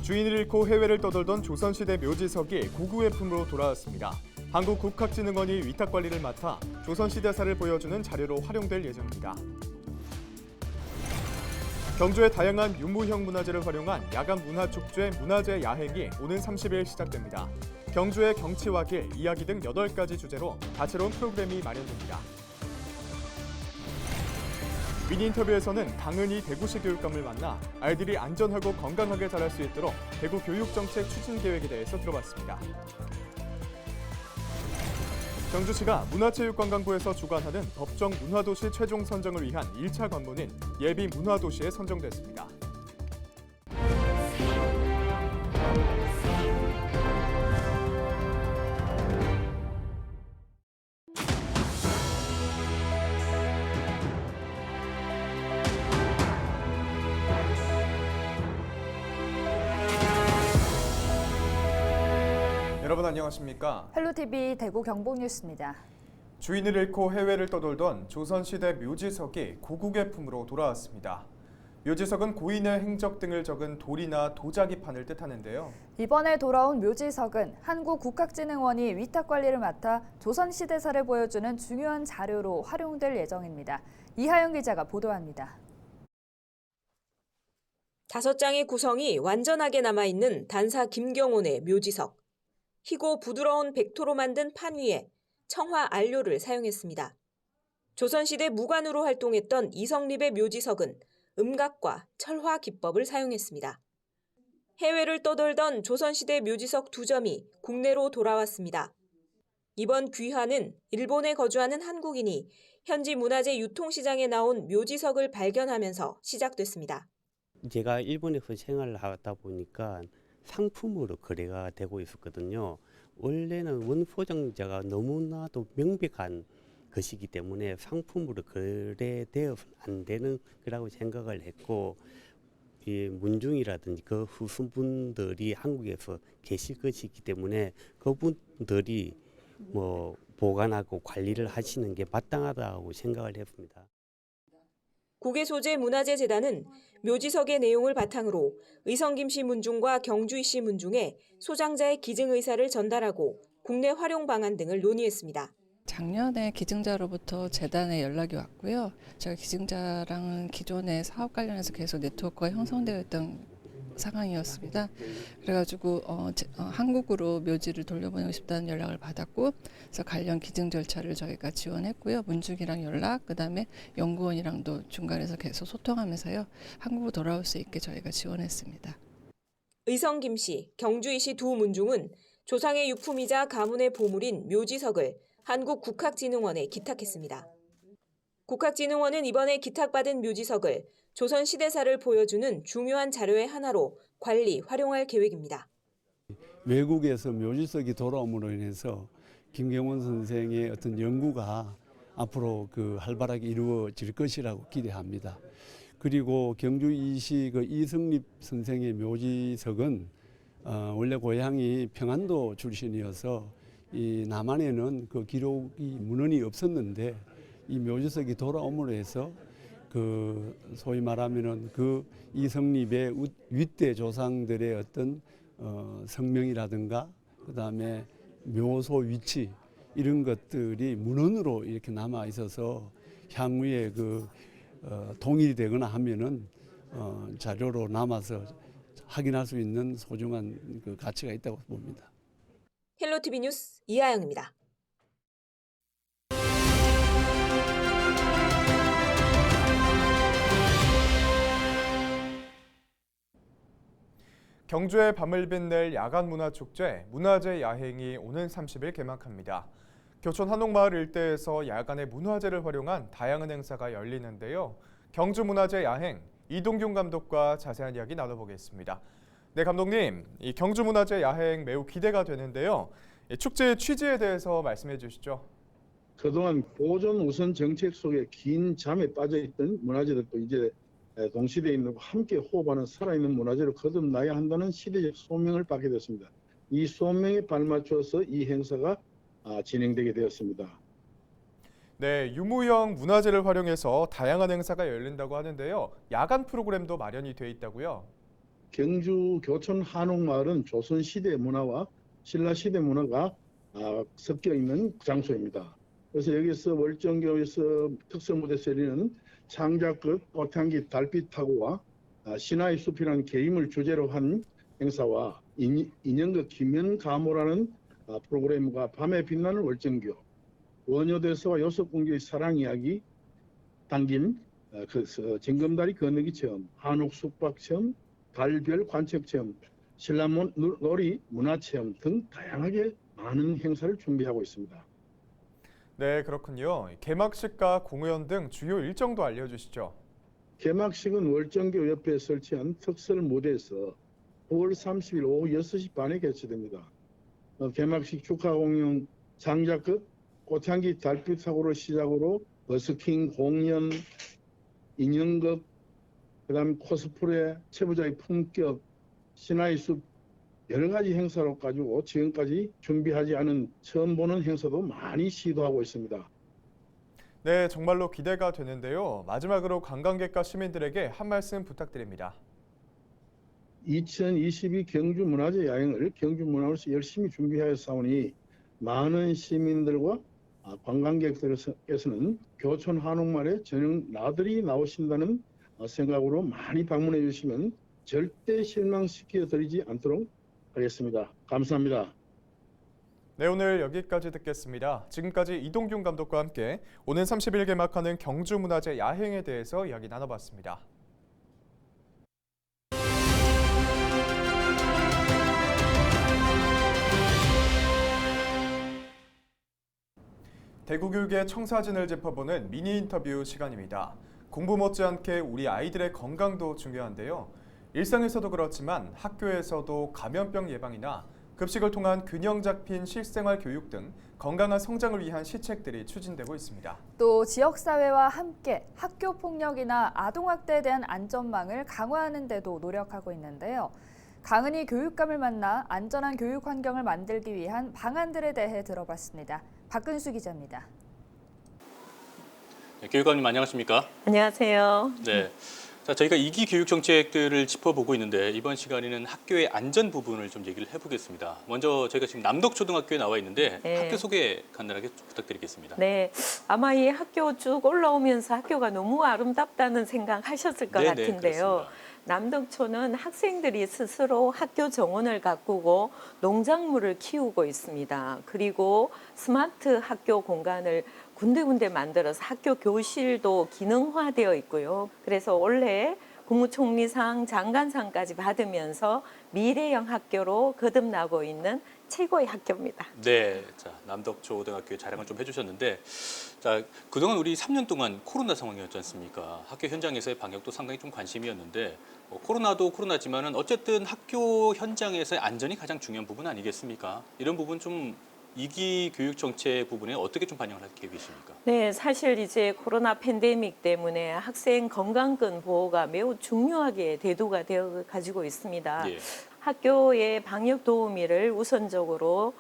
주인을 잃고 해외를 떠돌던 조선시대 묘지석이 고구의 품으로 돌아왔습니다. 한국국학진흥원이 위탁관리를 맡아 조선시대사를 보여주는 자료로 활용될 예정입니다. 경주의 다양한 유무형 문화재를 활용한 야간 문화축제 문화재 야행이 오는 30일 시작됩니다. 경주의 경치와 길, 이야기 등 8가지 주제로 다채로운 프로그램이 마련됩니다. 미니 인터뷰에서는 당은이 대구시 교육감을 만나 아이들이 안전하고 건강하게 자랄 수 있도록 대구 교육정책 추진 계획에 대해서 들어봤습니다. 경주시가 문화체육관광부에서 주관하는 법정 문화도시 최종 선정을 위한 1차 관문인 예비 문화도시에 선정됐습니다. 여러분 안녕하십니까? 헬로TV 대구 경북뉴스입니다. 주인을 잃고 해외를 떠돌던 조선시대 묘지석이 고국의 품으로 돌아왔습니다. 묘지석은 고인의 행적 등을 적은 돌이나 도자기판을 뜻하는데요. 이번에 돌아온 묘지석은 한국국학진흥원이 위탁관리를 맡아 조선시대사를 보여주는 중요한 자료로 활용될 예정입니다. 이하영 기자가 보도합니다. 5장의 구성이 완전하게 남아있는 단사 김경온의 묘지석. 희고 부드러운 백토로 만든 판 위에 청화 안료를 사용했습니다. 조선시대 무관으로 활동했던 이성립의 묘지석은 음각과 철화 기법을 사용했습니다. 해외를 떠돌던 조선시대 묘지석 2점이 국내로 돌아왔습니다. 이번 귀환은 일본에 거주하는 한국인이 현지 문화재 유통시장에 나온 묘지석을 발견하면서 시작됐습니다. 제가 일본에서 생활을 하다 보니까 상품으로 거래가 되고 있었거든요. 원래는 원소장자가 너무나도 명백한 것이기 때문에 상품으로 거래되어서는 안 되는 거라고 생각을 했고, 이 문중이라든지 그 후손분들이 한국에서 계실 것이기 때문에 그분들이 보관하고 관리를 하시는 게 마땅하다고 생각을 했습니다. 국외소재 문화재재단은 묘지석의 내용을 바탕으로 의성김씨 문중과 경주이씨 문중에 소장자의 기증 의사를 전달하고 국내 활용 방안 등을 논의했습니다. 작년에 기증자로부터 재단에 연락이 왔고요. 제가 기증자랑은 기존의 사업 관련해서 계속 네트워크가 형성되어 있던 상황이었습니다. 그래가지고 한국으로 묘지를 돌려보내고 싶다는 연락을 받았고, 그래서 관련 기증 절차를 저희가 지원했고요. 문중이랑 연락, 그다음에 연구원이랑도 중간에서 계속 소통하면서요. 한국으로 돌아올 수 있게 저희가 지원했습니다. 의성김씨, 경주이씨 두 문중은 조상의 유품이자 가문의 보물인 묘지석을 한국국학진흥원에 기탁했습니다. 국학진흥원은 이번에 기탁받은 묘지석을 조선시대사를 보여주는 중요한 자료의 하나로 관리, 활용할 계획입니다. 외국에서 묘지석이 돌아옴으로 인해서 김경원 선생의 어떤 연구가 앞으로 활발하게 이루어질 것이라고 기대합니다. 그리고 경주 이시 이성립 선생의 묘지석은 원래 고향이 평안도 출신이어서 이 남한에는 그 기록이 문헌이 없었는데 이 묘지석이 돌아옴으로 해서 소위 말하면은 이성립의 윗대 조상들의 어떤 성명이라든가 그다음에 묘소 위치 이런 것들이 문헌으로 이렇게 남아 있어서 향후에 동일이 되거나 하면은 자료로 남아서 확인할 수 있는 소중한 가치가 있다고 봅니다. 헬로티비 뉴스 이하영입니다. 경주의 밤을 빛낼 야간 문화축제 문화재 야행이 오는 30일 개막합니다. 교촌 한옥마을 일대에서 야간의 문화재를 활용한 다양한 행사가 열리는데요. 경주 문화재 야행 이동균 감독과 자세한 이야기 나눠보겠습니다. 네, 감독님, 이 경주 문화재 야행 매우 기대가 되는데요. 축제의 취지에 대해서 말씀해 주시죠. 그동안 보존 우선 정책 속에 긴 잠에 빠져있던 문화재들도 이제 동시대에 있는 함께 호흡하는 살아있는 문화재로 거듭나야 한다는 시대적 소명을 받게 됐습니다. 이 소명에 발맞춰서 이 행사가 진행되게 되었습니다. 네, 유무형 문화재를 활용해서 다양한 행사가 열린다고 하는데요. 야간 프로그램도 마련이 돼 있다고요? 경주 교촌 한옥마을은 조선시대 문화와 신라시대 문화가 섞여 있는 장소입니다. 그래서 여기서 월정교에서 특설무대에서 열리는 창자끝 꽃향기 달빛하고와 신화의 숲이라는 게임을 주제로 한 행사와 인형극 김연가모라는 프로그램과 밤에 빛나는 월정교, 원효대사와 여섯공주의 사랑 이야기 담긴 징검다리 건너기 체험, 한옥 숙박 체험, 달별 관측 체험, 신라놀이 문화체험 등 다양하게 많은 행사를 준비하고 있습니다. 네, 그렇군요. 개막식과 공연 등 주요 일정도 알려주시죠. 개막식은 월정교 옆에 설치한 특설 무대에서 9월 30일 오후 6시 반에 개최됩니다. 개막식 축하 공연 장자끝 꽃향기 달빛 사고를 시작으로 버스킹 공연, 인형극, 그다음 코스프레, 채부자의 품격, 신화의 숲 여러 가지 행사로 가지고 지금까지 준비하지 않은 처음 보는 행사도 많이 시도하고 있습니다. 네, 정말로 기대가 되는데요. 마지막으로 관광객과 시민들에게 한 말씀 부탁드립니다. 2022 경주문화재 야행을 경주문화로서 열심히 준비하였사오니 많은 시민들과 관광객들께서는 교촌 한옥마을에 저녁 나들이 나오신다는 생각으로 많이 방문해 주시면 절대 실망시켜 드리지 않도록 하겠습니다. 감사합니다. 네, 오늘 여기까지 듣겠습니다. 지금까지 이동균 감독과 함께 오는 30일 개막하는 경주문화재 야행에 대해서 이야기 나눠봤습니다. 대구교육의 청사진을 짚어보는 미니 인터뷰 시간입니다. 공부 못지않게 우리 아이들의 건강도 중요한데요. 일상에서도 그렇지만 학교에서도 감염병 예방이나 급식을 통한 균형 잡힌 실생활 교육 등 건강한 성장을 위한 시책들이 추진되고 있습니다. 또 지역사회와 함께 학교 폭력이나 아동학대에 대한 안전망을 강화하는 데도 노력하고 있는데요. 강은희 교육감을 만나 안전한 교육 환경을 만들기 위한 방안들에 대해 들어봤습니다. 박근수 기자입니다. 네, 교육감님 안녕하십니까? 안녕하세요. 네. 자, 저희가 2기 교육 정책들을 짚어보고 있는데 이번 시간에는 학교의 안전 부분을 좀 얘기를 해보겠습니다. 먼저 저희가 지금 남덕초등학교에 나와 있는데 네. 학교 소개 간단하게 부탁드리겠습니다. 네, 아마 이 학교 쭉 올라오면서 학교가 너무 아름답다는 생각 하셨을 것 같은데요. 그렇습니다. 남덕초는 학생들이 스스로 학교 정원을 가꾸고 농작물을 키우고 있습니다. 그리고 스마트 학교 공간을 군데군데 만들어서 학교 교실도 기능화되어 있고요. 그래서 올해 국무총리상, 장관상까지 받으면서 미래형 학교로 거듭나고 있는 최고의 학교입니다. 네, 자 남덕초등학교에 자랑을 좀 해주셨는데, 자 그동안 우리 3년 동안 코로나 상황이었지 않습니까? 학교 현장에서의 방역도 상당히 좀 관심이었는데, 코로나도 코로나지만은 어쨌든 학교 현장에서의 안전이 가장 중요한 부분 아니겠습니까? 이런 부분 좀 2기 교육 정책 부분에 어떻게 좀 반영을 할 계획이십니까? 네, 사실 이제 코로나 팬데믹 때문에 학생 건강권 보호가 매우 중요하게 대두가 되어 가지고 있습니다. 예. 학교의 방역 도우미를 우선적으로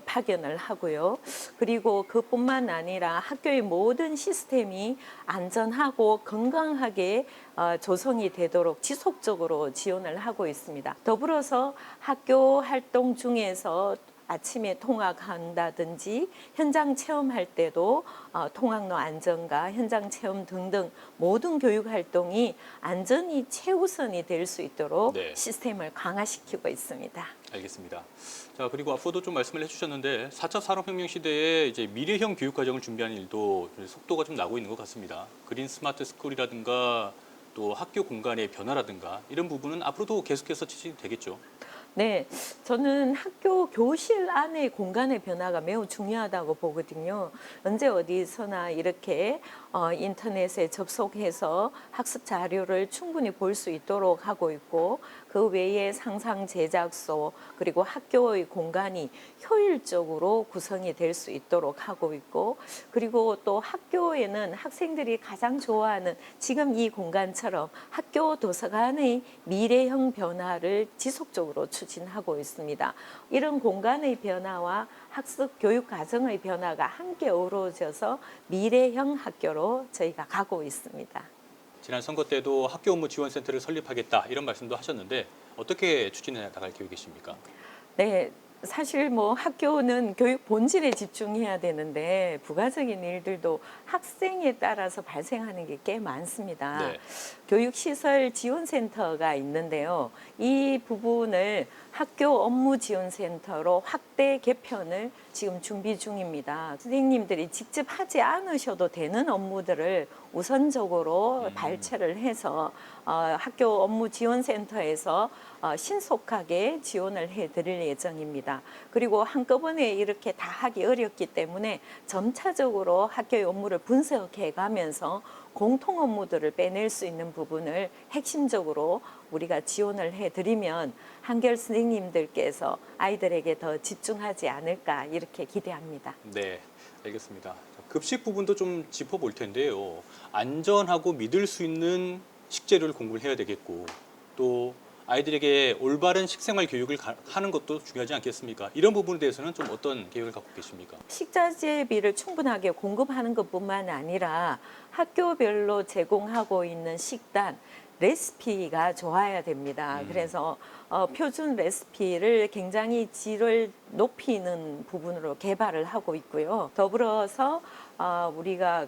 파견을 하고요. 그리고 그뿐만 아니라 학교의 모든 시스템이 안전하고 건강하게 조성이 되도록 지속적으로 지원을 하고 있습니다. 더불어서 학교 활동 중에서 아침에 통학한다든지 현장 체험할 때도 통학로 안전과 현장 체험 등등 모든 교육 활동이 안전이 최우선이 될 수 있도록 네. 시스템을 강화시키고 있습니다. 알겠습니다. 자, 그리고 앞서도 좀 말씀을 해주셨는데 4차 산업혁명 시대에 이제 미래형 교육 과정을 준비하는 일도 속도가 좀 나고 있는 것 같습니다. 그린 스마트 스쿨이라든가 또 학교 공간의 변화라든가 이런 부분은 앞으로도 계속해서 추진이 되겠죠. 네, 저는 학교 교실 안의 공간의 변화가 매우 중요하다고 보거든요. 언제 어디서나 이렇게 인터넷에 접속해서 학습 자료를 충분히 볼 수 있도록 하고 있고, 그 외에 상상 제작소 그리고 학교의 공간이 효율적으로 구성이 될 수 있도록 하고 있고, 그리고 또 학교에는 학생들이 가장 좋아하는 지금 이 공간처럼 학교 도서관의 미래형 변화를 지속적으로 추진하고 있습니다. 이런 공간의 변화와 학습 교육 과정의 변화가 함께 어우러져서 미래형 학교로 저희가 가고 있습니다. 지난 선거 때도 학교 업무 지원센터를 설립하겠다 이런 말씀도 하셨는데 어떻게 추진해 나갈 계획이십니까? 네, 사실 뭐 학교는 교육 본질에 집중해야 되는데 부가적인 일들도 학생에 따라서 발생하는 게 꽤 많습니다. 네. 교육시설 지원센터가 있는데요. 이 부분을 학교 업무 지원센터로 확대 개편을 지금 준비 중입니다. 선생님들이 직접 하지 않으셔도 되는 업무들을 우선적으로 발췌를 해서 학교 업무 지원센터에서 신속하게 지원을 해드릴 예정입니다. 그리고 한꺼번에 이렇게 다 하기 어렵기 때문에 점차적으로 학교의 업무를 분석해 가면서 공통 업무들을 빼낼 수 있는 부분을 핵심적으로 우리가 지원을 해드리면 한결 선생님들께서 아이들에게 더 집중하지 않을까 이렇게 기대합니다. 네, 알겠습니다. 급식 부분도 좀 짚어볼 텐데요. 안전하고 믿을 수 있는 식재료를 공부를 해야 되겠고 또 아이들에게 올바른 식생활 교육을 하는 것도 중요하지 않겠습니까? 이런 부분에 대해서는 좀 어떤 계획을 갖고 계십니까? 식자재비를 충분하게 공급하는 것뿐만 아니라 학교별로 제공하고 있는 식단, 레시피가 좋아야 됩니다. 그래서 표준 레시피를 굉장히 질을 높이는 부분으로 개발을 하고 있고요. 더불어서 우리가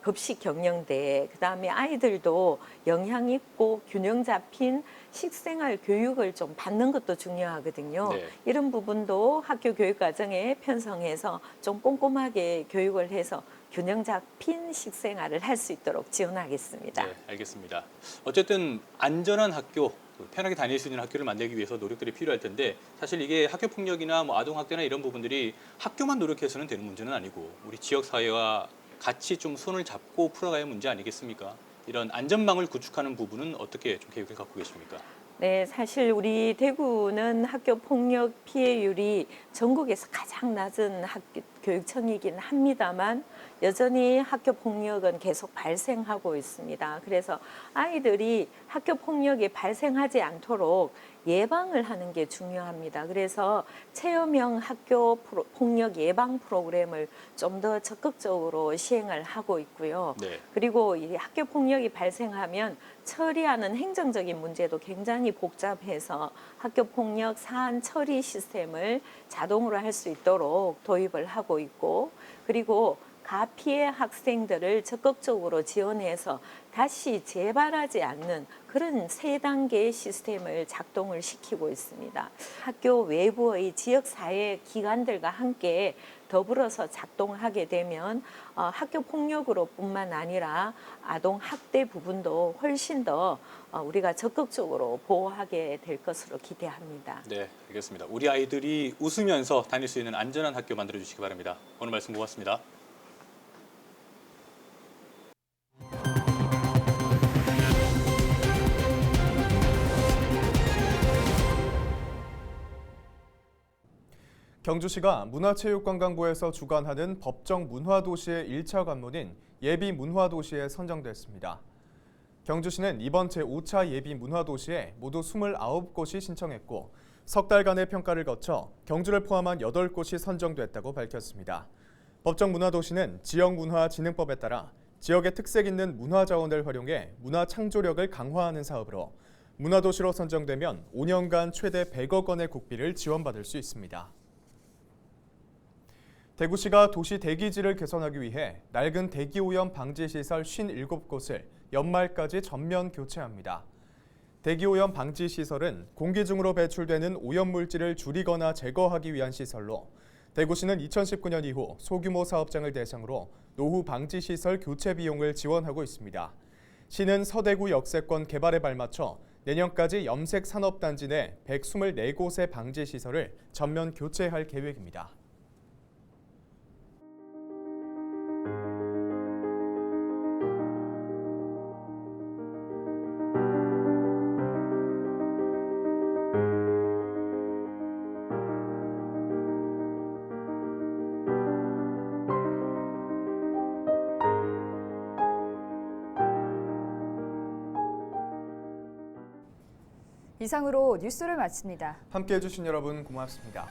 급식 경영대, 그다음에 아이들도 영양 있고 균형 잡힌 식생활 교육을 좀 받는 것도 중요하거든요. 네. 이런 부분도 학교 교육 과정에 편성해서 좀 꼼꼼하게 교육을 해서 균형 잡힌 식생활을 할 수 있도록 지원하겠습니다. 네, 알겠습니다. 어쨌든 안전한 학교, 편하게 다닐 수 있는 학교를 만들기 위해서 노력들이 필요할 텐데 사실 이게 학교 폭력이나 뭐 아동 학대나 이런 부분들이 학교만 노력해서는 되는 문제는 아니고 우리 지역 사회와 같이 좀 손을 잡고 풀어가야 할 문제 아니겠습니까? 이런 안전망을 구축하는 부분은 어떻게 좀 계획을 갖고 계십니까? 네, 사실 우리 대구는 학교 폭력 피해율이 전국에서 가장 낮은 학교 교육청이긴 합니다만 여전히 학교 폭력은 계속 발생하고 있습니다. 그래서 아이들이 학교 폭력이 발생하지 않도록 예방을 하는 게 중요합니다. 그래서 체험형 학교 폭력 예방 프로그램을 좀 더 적극적으로 시행을 하고 있고요. 네. 그리고 이 학교 폭력이 발생하면 처리하는 행정적인 문제도 굉장히 복잡해서 학교 폭력 사안 처리 시스템을 자동으로 할 수 있도록 도입을 하고 있고 그리고 가피해 학생들을 적극적으로 지원해서 다시 재발하지 않는 그런 3단계의 시스템을 작동을 시키고 있습니다. 학교 외부의 지역사회 기관들과 함께 더불어서 작동하게 되면 학교 폭력으로 뿐만 아니라 아동 학대 부분도 훨씬 더 우리가 적극적으로 보호하게 될 것으로 기대합니다. 네, 알겠습니다. 우리 아이들이 웃으면서 다닐 수 있는 안전한 학교 만들어 주시기 바랍니다. 오늘 말씀 고맙습니다. 경주시가 문화체육관광부에서 주관하는 법정 문화도시의 1차 관문인 예비문화도시에 선정됐습니다. 경주시는 이번 제5차 예비문화도시에 모두 29곳이 신청했고 석 달간의 평가를 거쳐 경주를 포함한 8곳이 선정됐다고 밝혔습니다. 법정 문화도시는 지역문화진흥법에 따라 지역의 특색 있는 문화자원을 활용해 문화 창조력을 강화하는 사업으로 문화도시로 선정되면 5년간 최대 100억 원의 국비를 지원받을 수 있습니다. 대구시가 도시 대기질을 개선하기 위해 낡은 대기오염 방지시설 57곳을 연말까지 전면 교체합니다. 대기오염 방지시설은 공기 중으로 배출되는 오염물질을 줄이거나 제거하기 위한 시설로 대구시는 2019년 이후 소규모 사업장을 대상으로 노후 방지시설 교체 비용을 지원하고 있습니다. 시는 서대구 역세권 개발에 발맞춰 내년까지 염색 산업단지 내 124곳의 방지시설을 전면 교체할 계획입니다. 이상으로 뉴스를 마칩니다. 함께해 주신 여러분 고맙습니다.